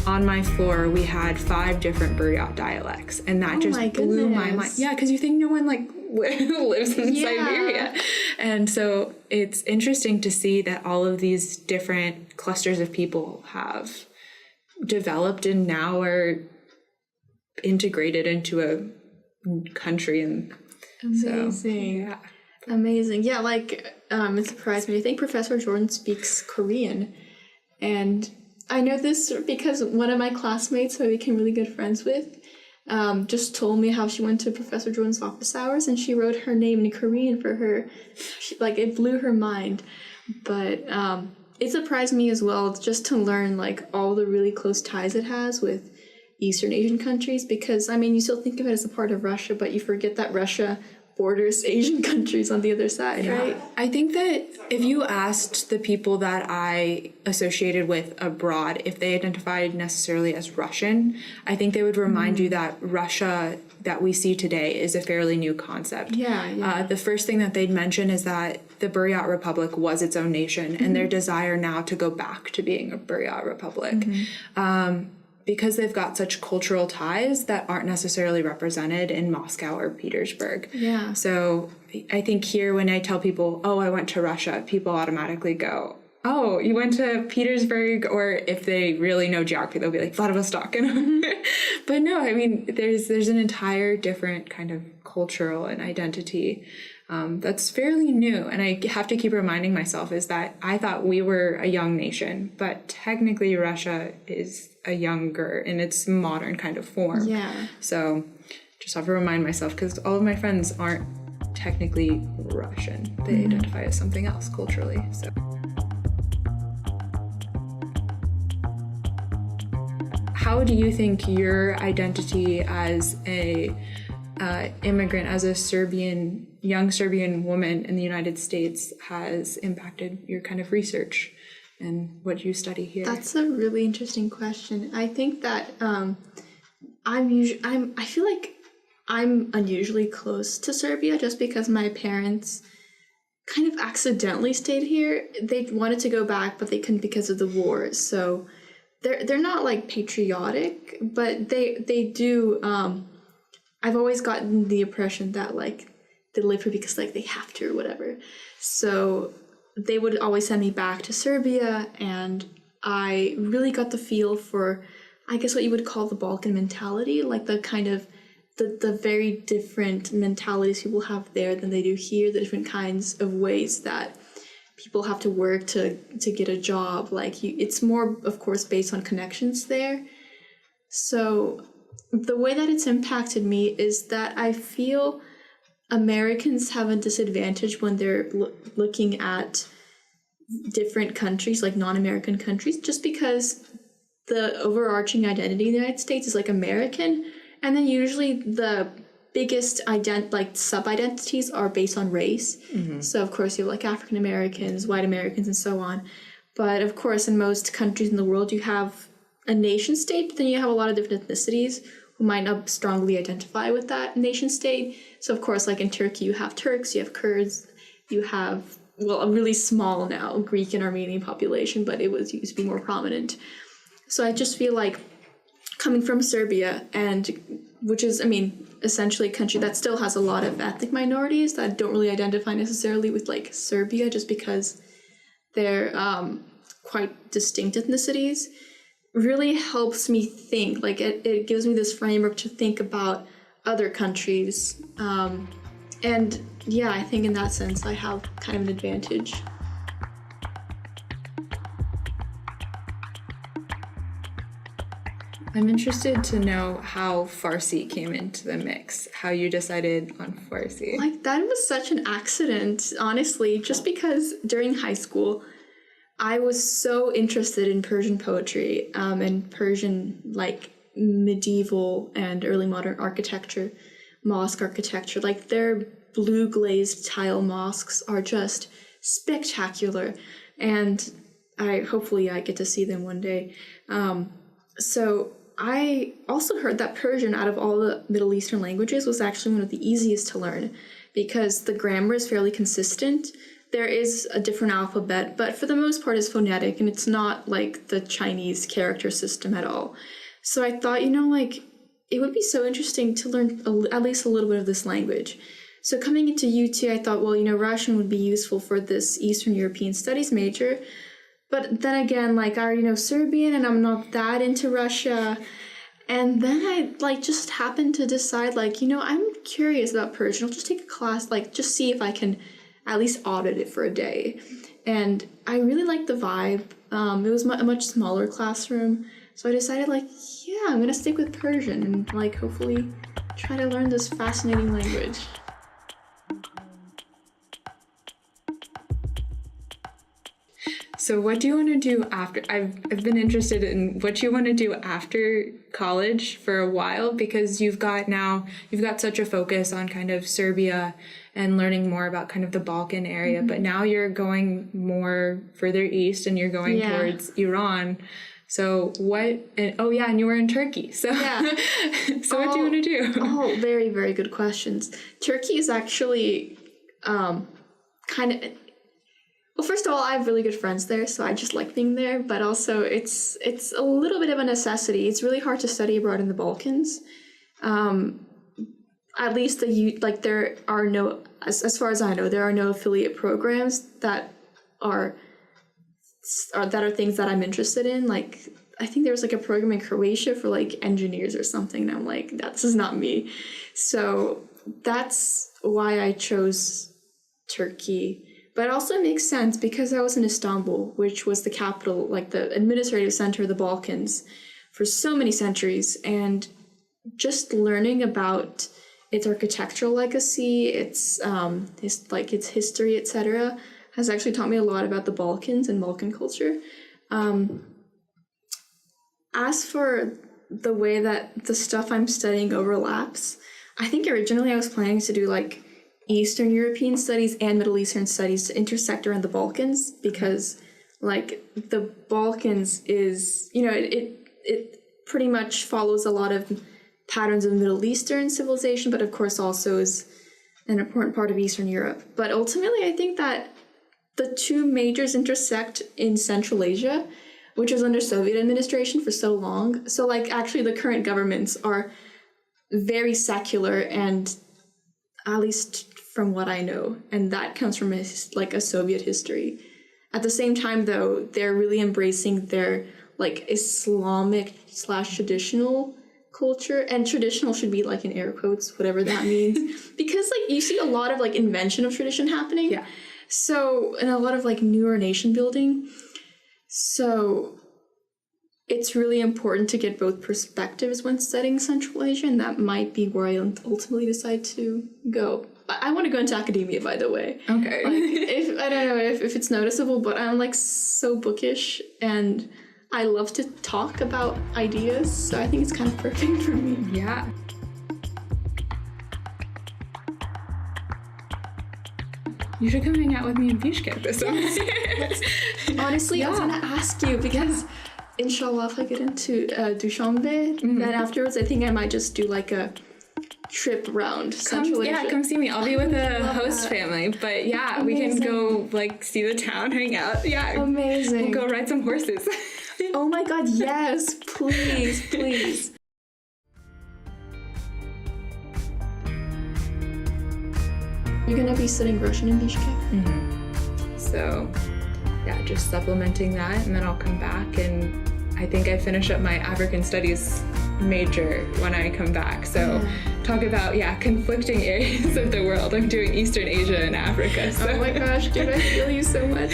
on my floor we had 5 different Buryat dialects, and that just blew my mind. Yeah, because you think no one like lives in Siberia. And so it's interesting to see that all of these different clusters of people have developed and now are integrated into a country. And amazing. So, amazing. Yeah, like it surprised me. I think Professor Jordan speaks Korean, and I know this because one of my classmates who I became really good friends with just told me how she went to Professor Jordan's office hours and she wrote her name in Korean for her. Like, it blew her mind. But it surprised me as well just to learn like all the really close ties it has with Eastern Asian countries, because I mean, you still think of it as a part of Russia, but you forget that Russia borders Asian countries on the other side, right? I think that if you asked the people that I associated with abroad if they identified necessarily as Russian, I think they would remind you that Russia that we see today is a fairly new concept. The first thing that they'd mention is that the Buryat Republic was its own nation, and their desire now to go back to being a Buryat Republic. Because they've got such cultural ties that aren't necessarily represented in Moscow or Petersburg. So I think here when I tell people, oh, I went to Russia, people automatically go, oh, you went to Petersburg? Or if they really know geography, they'll be like, Vladivostok. But no, I mean, there's an entire different kind of cultural and identity that's fairly new. And I have to keep reminding myself is that I thought we were a young nation, but technically Russia is a younger in its modern kind of form. So just have to remind myself, because all of my friends aren't technically Russian. They identify as something else culturally. So. How do you think your identity as a immigrant, as a young Serbian woman in the United States has impacted your kind of research and what you study here? That's a really interesting question. I think that I feel like I'm unusually close to Serbia just because my parents kind of accidentally stayed here. They wanted to go back, but they couldn't because of the war. So they're not like patriotic, but they do. I've always gotten the impression that like they live here because like they have to or whatever. So they would always send me back to Serbia, and I really got the feel for, I guess, what you would call the Balkan mentality, like the kind of the very different mentalities people have there than they do here, the different kinds of ways that people have to work to get a job. Like it's more, of course, based on connections there. So the way that it's impacted me is that I feel Americans have a disadvantage when they're looking at different countries, like non-American countries, just because the overarching identity in the United States is like American, and then usually the biggest sub-identities are based on race. So of course you have like African Americans, white Americans, and so on. But of course in most countries in the world you have a nation state, but then you have a lot of different ethnicities who might not strongly identify with that nation state. So of course, like in Turkey, you have Turks, you have Kurds, you have, well, a really small now Greek and Armenian population, but it used to be more prominent. So I just feel like coming from Serbia, and which is, I mean, essentially a country that still has a lot of ethnic minorities that don't really identify necessarily with like Serbia, just because they're quite distinct ethnicities, really helps me think. Like it gives me this framework to think about other countries. And yeah, I think in that sense I have kind of an advantage. I'm interested to know how Farsi came into the mix, how you decided on Farsi. Like, that was such an accident, honestly, just because during high school, I was so interested in Persian poetry and Persian, like, medieval and early modern architecture, mosque architecture. Like, their blue glazed tile mosques are just spectacular, and hopefully I get to see them one day. So I also heard that Persian, out of all the Middle Eastern languages, was actually one of the easiest to learn because the grammar is fairly consistent. there is a different alphabet, but for the most part it's phonetic, and it's not like the Chinese character system at all. So I thought, like, it would be so interesting to learn at least a little bit of this language. So coming into UT, I thought, well, Russian would be useful for this Eastern European Studies major. But then again, like, I already know Serbian, and I'm not that into Russia. And then I, just happened to decide, I'm curious about Persian. I'll just take a class, just see if I can at least audit it for a day. And I really liked the vibe. It was a much smaller classroom. So I decided, yeah, I'm going to stick with Persian and, hopefully try to learn this fascinating language. So what do you want to do after? I've been interested in what you want to do after college for a while, because you've got such a focus on kind of Serbia and learning more about kind of the Balkan area, but now you're going more further east and you're going towards Iran. So and you were in Turkey. So yeah. So what do you want to do? Oh, very, very good questions. Turkey is actually well, first of all, I have really good friends there, so I just like being there, but also it's a little bit of a necessity. It's really hard to study abroad in the Balkans. At least there are no, as far as I know, there are no affiliate programs that are things that I'm interested in. I think there was a program in Croatia for engineers or something, and I'm like, this is not me. So that's why I chose Turkey. But it also makes sense because I was in Istanbul, which was the capital, the administrative center of the Balkans for so many centuries. And just learning about its architectural legacy, its history, etc., has actually taught me a lot about the Balkans and Balkan culture. As for the way that the stuff I'm studying overlaps, I think originally I was planning to do Eastern European studies and Middle Eastern studies to intersect around the Balkans, because the Balkans is, it pretty much follows a lot of patterns of Middle Eastern civilization, but of course also is an important part of Eastern Europe. But ultimately, I think that the two majors intersect in Central Asia, which was under Soviet administration for so long. So actually the current governments are very secular, and at least from what I know, and that comes from a Soviet history. At the same time, though, they're really embracing their Islamic / traditional culture, and traditional should be in air quotes, whatever that means, because you see a lot of invention of tradition happening. Yeah. So, and a lot of newer nation building. So it's really important to get both perspectives when studying Central Asia, and that might be where I ultimately decide to go. I want to go into academia, by the way. Okay. If I don't know if it's noticeable, but I'm so bookish, and I love to talk about ideas, so I think it's kind of perfect for me. Yeah. You should come hang out with me in Bishkek this summer. Honestly, I was gonna ask you because, inshallah, if I get into Dushanbe, then afterwards, I think I might just do a trip around Central Asia. Yeah, come see me. I'll be with a host family, but yeah, Amazing. We can go see the town, hang out. Yeah, amazing. We'll go ride some horses. Oh my God, yes, please, please. You're gonna be studying Russian in Bishkek? So, yeah, just supplementing that, and then I'll come back, and I think I finish up my African Studies major when I come back. So, talk about, conflicting areas of the world. I'm doing Eastern Asia and Africa. So. Oh my gosh, dude, I feel you so much.